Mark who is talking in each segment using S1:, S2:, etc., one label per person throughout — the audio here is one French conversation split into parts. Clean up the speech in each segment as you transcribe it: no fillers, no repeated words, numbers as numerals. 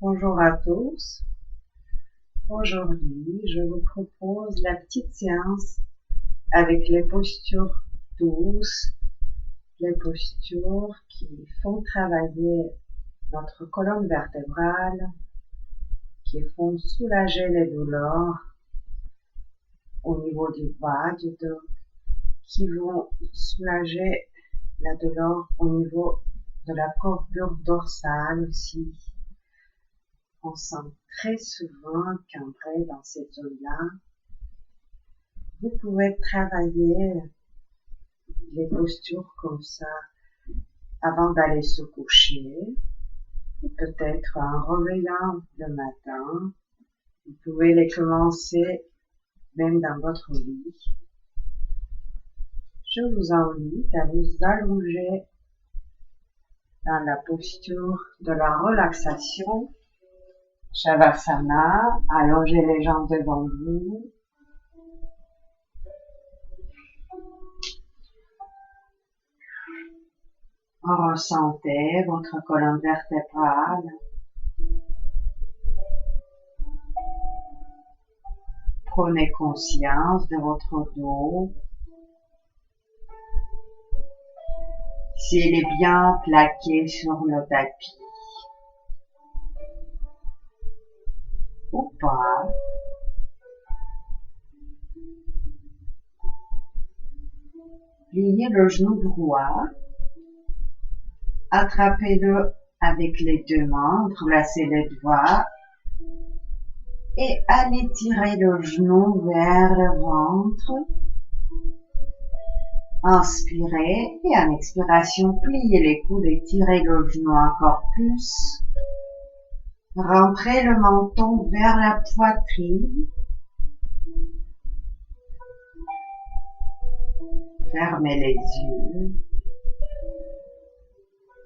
S1: Bonjour à tous. Aujourd'hui, je vous propose la petite séance avec les postures douces, les postures qui font travailler notre colonne vertébrale, qui font soulager les douleurs au niveau du bas du dos, qui vont soulager la douleur au niveau de la courbure dorsale aussi. On sent très souvent cambré dans cette zone-là. Vous pouvez travailler les postures comme ça avant d'aller se coucher, peut-être en réveillant le matin. Vous pouvez les commencer même dans votre lit. Je vous invite à vous allonger dans la posture de la relaxation. Shavasana, allongez les jambes devant vous. Ressentez votre colonne vertébrale. Prenez conscience de votre dos. S'il est bien plaqué sur le tapis ou pas. Pliez le genou droit. Attrapez-le avec les deux mains, entrelacez les doigts et allez tirer le genou vers le ventre. Inspirez et en expiration, pliez les coudes et tirez le genou encore plus. Rentrez le menton vers la poitrine. Fermez les yeux.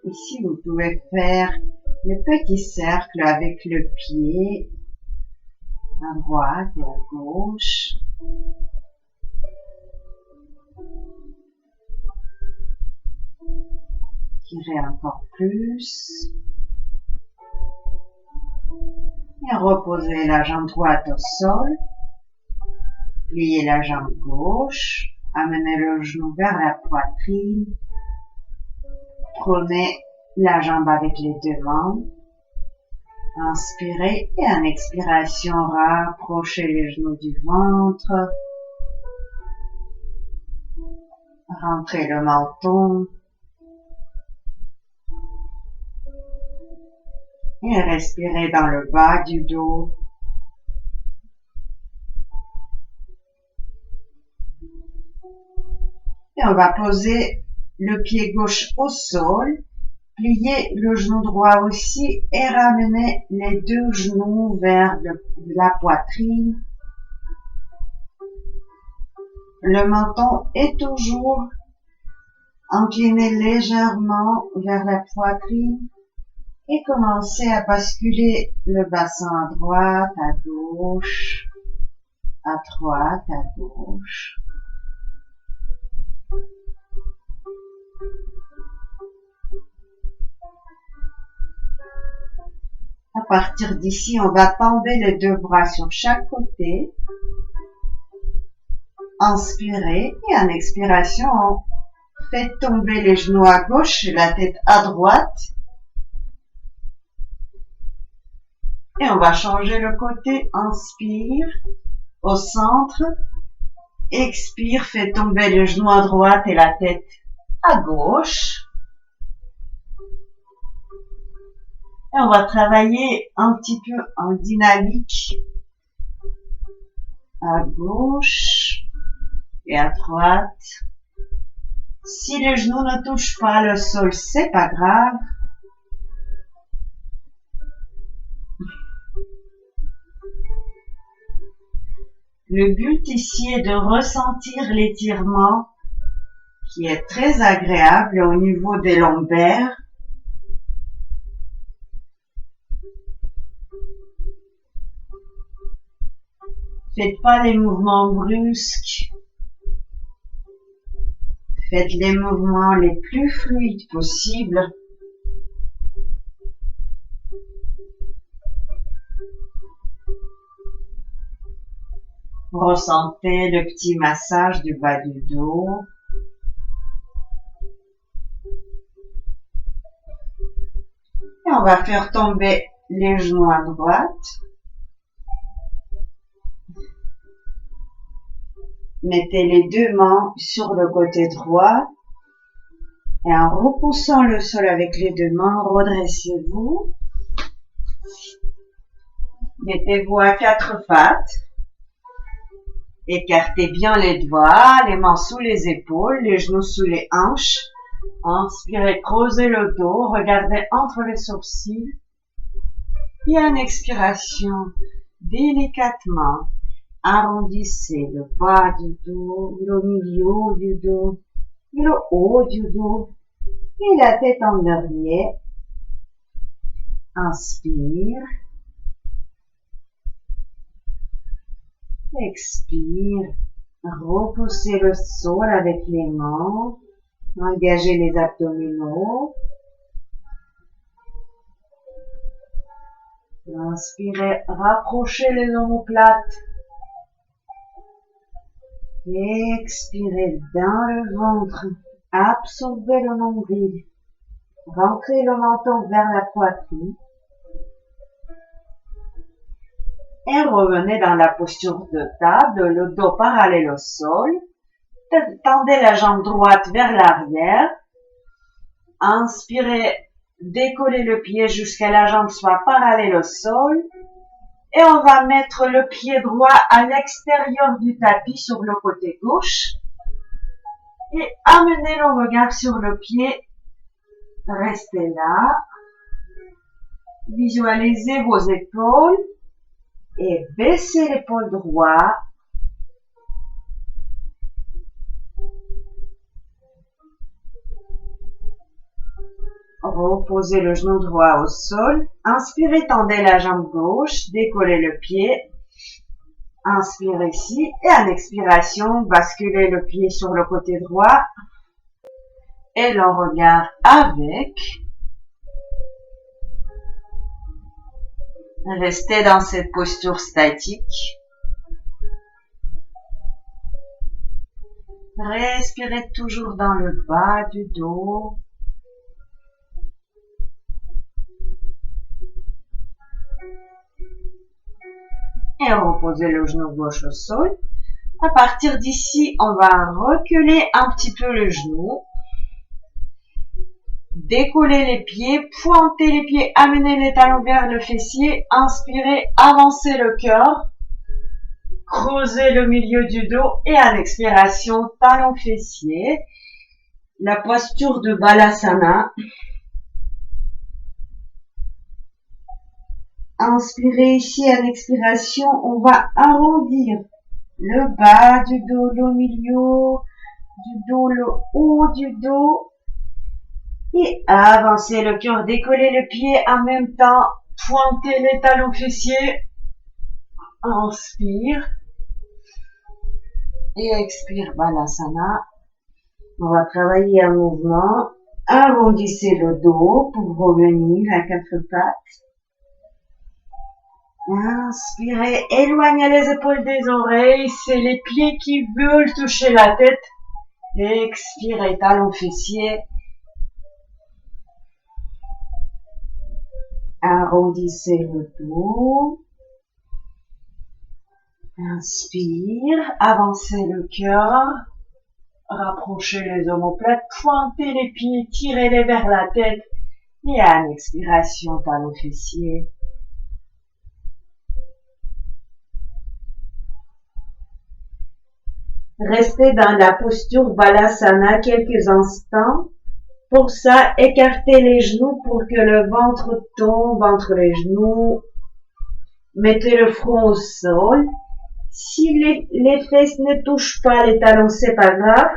S1: Ici, vous pouvez faire le petit cercle avec le pied à droite et à gauche. Tirez encore plus. Et reposez la jambe droite au sol. Pliez la jambe gauche. Amenez le genou vers la poitrine. Prenez la jambe avec les deux mains. Inspirez et en expiration, rapprochez les genoux du ventre. Rentrez le menton. Et respirez dans le bas du dos. Et on va poser le pied gauche au sol. Pliez le genou droit aussi et ramenez les deux genoux vers la poitrine. Le menton est toujours incliné légèrement vers la poitrine et commencez à basculer le bassin à droite, à gauche, à droite, à gauche. À partir d'ici, on va tendre les deux bras sur chaque côté. Inspirez et en expiration, on fait tomber les genoux à gauche et la tête à droite. Et on va changer le côté. Inspire au centre. Expire, fait tomber les genoux à droite et la tête à gauche. Et on va travailler un petit peu en dynamique. À gauche et à droite. Si les genoux ne touchent pas le sol, c'est pas grave. Le but ici est de ressentir l'étirement qui est très agréable au niveau des lombaires. Faites pas les mouvements brusques. Faites les mouvements les plus fluides possibles. Ressentez le petit massage du bas du dos. Et on va faire tomber les genoux à droite. Mettez les deux mains sur le côté droit. Et en repoussant le sol avec les deux mains, redressez-vous. Mettez-vous à quatre pattes. Écartez bien les doigts, les mains sous les épaules, les genoux sous les hanches. Inspirez, creusez le dos, regardez entre les sourcils. Et en expiration, délicatement, arrondissez le bas du dos, le milieu du dos, le haut du dos et la tête en dernier. Inspire. Expire. Repoussez le sol avec les mains. Engagez les abdominaux. Inspirez, rapprochez les omoplates. Expirez dans le ventre. Absorbez le nombril. Rentrez le menton vers la poitrine. Et revenez dans la posture de table, le dos parallèle au sol. Tendez la jambe droite vers l'arrière. Inspirez, décollez le pied jusqu'à la jambe soit parallèle au sol. Et on va mettre le pied droit à l'extérieur du tapis sur le côté gauche. Et amenez le regard sur le pied. Restez là. Visualisez vos épaules. Et baissez l'épaule droite. Reposez le genou droit au sol. Inspirez, tendez la jambe gauche, décollez le pied. Inspirez ici et en expiration, basculez le pied sur le côté droit et le regard avec. Restez dans cette posture statique. Respirez toujours dans le bas du dos. Et reposez le genou gauche au sol. À partir d'ici, on va reculer un petit peu le genou. Décollez les pieds, pointez les pieds, amenez les talons vers le fessier. Inspirez, avancez le cœur. Creusez le milieu du dos et à l'expiration, talons fessiers. La posture de Balasana. Inspirez ici, à l'expiration, on va arrondir le bas du dos, le milieu du dos, le haut du dos. Et avancez le cœur, décollez le pied en même temps, pointez les talons fessiers. Inspire. Et expire, Balasana. On va travailler en mouvement. Arrondissez le dos pour revenir à quatre pattes. Inspirez, éloignez les épaules des oreilles. C'est les pieds qui veulent toucher la tête. Expirez, talons fessiers. Arrondissez le dos. Inspire, avancez le cœur. Rapprochez les omoplates, pointez les pieds, tirez-les vers la tête. Et à l'expiration, talons fessiers. Restez dans la posture Balasana quelques instants. Pour ça, écartez les genoux pour que le ventre tombe entre les genoux. Mettez le front au sol. Si les fesses ne touchent pas les talons, c'est pas grave.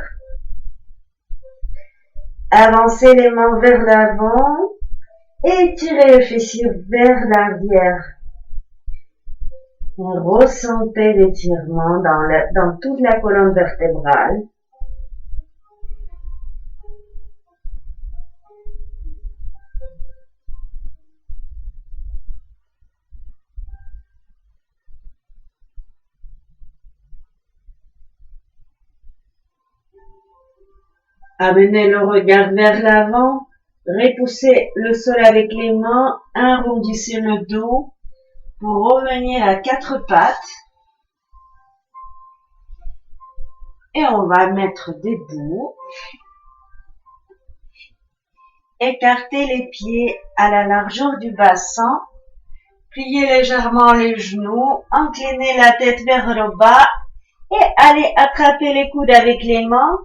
S1: Avancez les mains vers l'avant et tirez le fessier vers l'arrière. Ressentez l'étirement dans toute la colonne vertébrale. Amenez le regard vers l'avant, repoussez le sol avec les mains, arrondissez le dos pour revenir à quatre pattes. Et on va mettre debout. Écartez les pieds à la largeur du bassin. Pliez légèrement les genoux, inclinez la tête vers le bas et allez attraper les coudes avec les mains.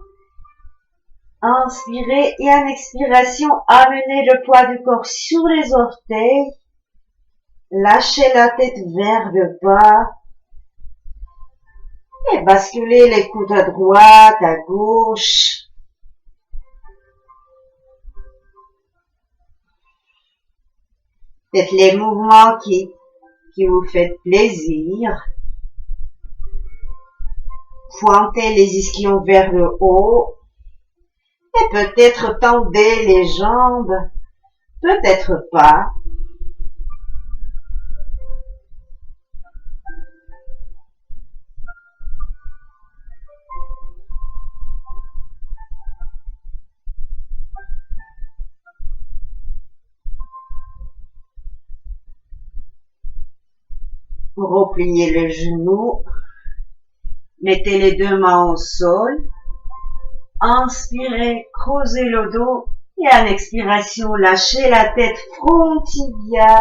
S1: Inspirez et en expiration, amenez le poids du corps sur les orteils. Lâchez la tête vers le bas et basculez les coudes à droite, à gauche. Faites les mouvements qui vous font plaisir. Pointez les ischions vers le haut. Et peut-être tendez les jambes. Peut-être pas. Repliez le genou. Mettez les deux mains au sol. Inspirez, creusez le dos. Et en expiration, lâchez la tête, front tibia.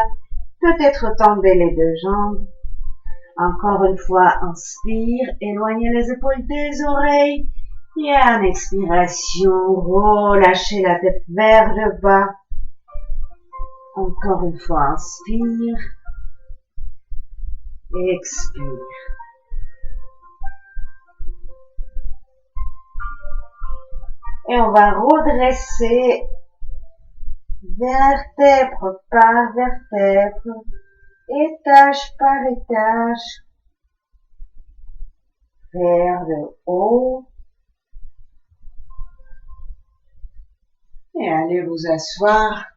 S1: Peut-être tendez les deux jambes. Encore une fois, inspire, éloignez les épaules des oreilles. Et en expiration, relâchez la tête vers le bas. Encore une fois, inspire. Expire. Et on va redresser vertèbre par vertèbre, étage par étage, vers le haut. Et allez vous asseoir.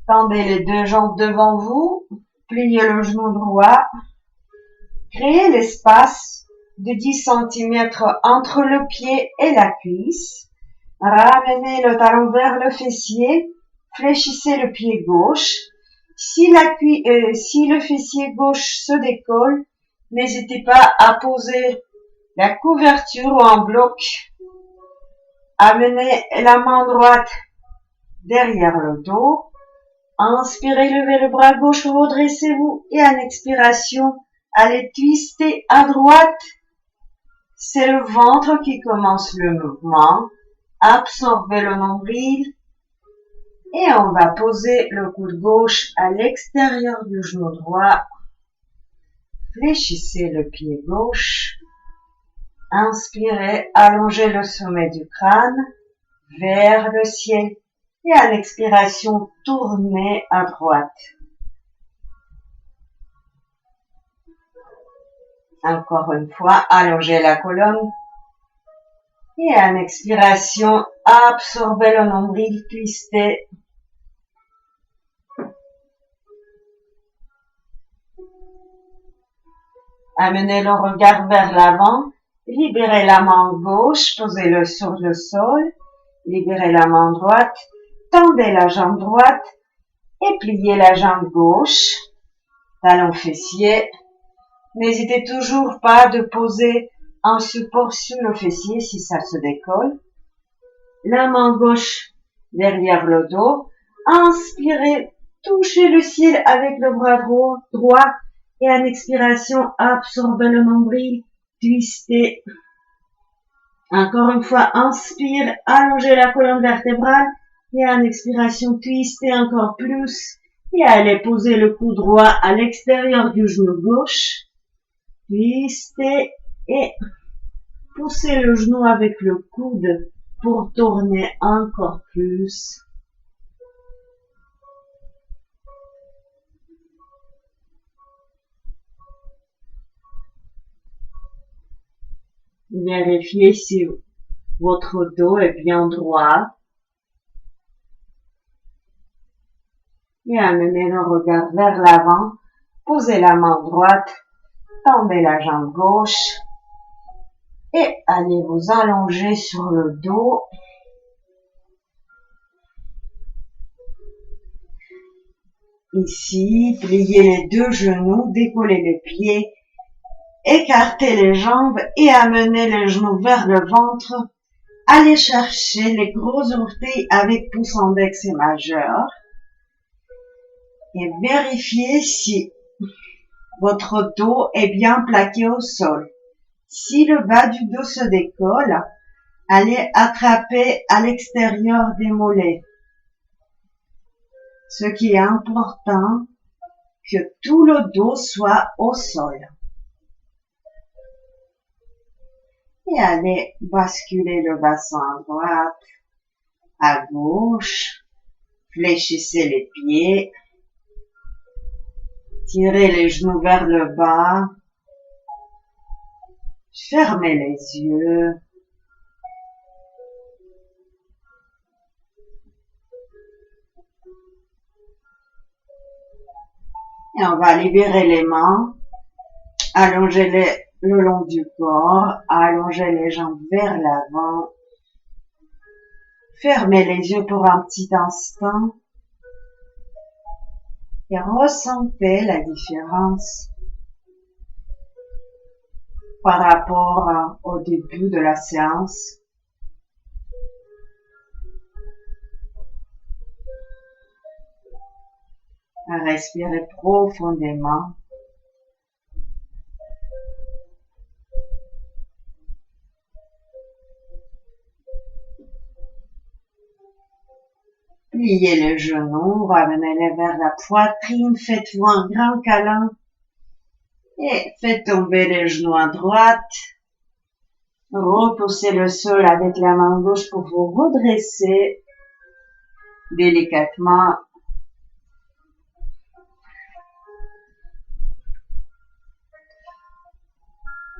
S1: Tendez les deux jambes devant vous, pliez le genou droit, créez l'espace de 10 cm entre le pied et la cuisse. Ramenez le talon vers le fessier, fléchissez le pied gauche. Si le fessier gauche se décolle, n'hésitez pas à poser la couverture ou un bloc. Amenez la main droite derrière le dos. Inspirez, levez le bras gauche, redressez-vous et en expiration, allez twister à droite. C'est le ventre qui commence le mouvement. Absorbez le nombril et on va poser le coude gauche à l'extérieur du genou droit. Fléchissez le pied gauche. Inspirez, allongez le sommet du crâne vers le ciel. Et à l'expiration, tournez à droite. Encore une fois, allongez la colonne. Et à l'expiration, absorbez le nombril, twistez. Amenez le regard vers l'avant. Libérez la main gauche, posez-le sur le sol. Libérez la main droite. Tendez la jambe droite et pliez la jambe gauche, talon fessier. N'hésitez toujours pas de poser un support sur le fessier si ça se décolle. La main gauche derrière le dos. Inspirez, touchez le ciel avec le bras droit et en expiration, absorbez le nombril, twistez. Encore une fois, inspire, allongez la colonne vertébrale. Et en expiration, twistez encore plus. Et allez poser le cou droit à l'extérieur du genou gauche. Twistez et poussez le genou avec le coude pour tourner encore plus. Vérifiez si votre dos est bien droit. Et amenez le regard vers l'avant. Posez la main droite. Tendez la jambe gauche. Et allez vous allonger sur le dos. Ici, pliez les deux genoux, décollez les pieds, écartez les jambes et amenez les genoux vers le ventre. Allez chercher les gros orteils avec pouce index et majeur et vérifiez si votre dos est bien plaqué au sol. Si le bas du dos se décolle, allez attraper à l'extérieur des mollets. Ce qui est important, que tout le dos soit au sol. Et allez basculer le bassin à droite, à gauche, fléchissez les pieds, tirez les genoux vers le bas, fermez les yeux. Et on va libérer les mains, allonger le long du corps, allonger les jambes vers l'avant. Fermez les yeux pour un petit instant et ressentez la différence par rapport au début de la séance. Respirez profondément. Pliez les genoux, ramenez-les vers la poitrine, faites-vous un grand câlin et faites tomber les genoux à droite. Repoussez le sol avec la main gauche pour vous redresser délicatement.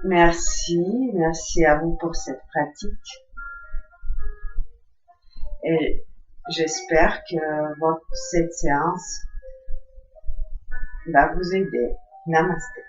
S1: Merci à vous pour cette pratique. Et j'espère que cette séance va vous aider. Namasté.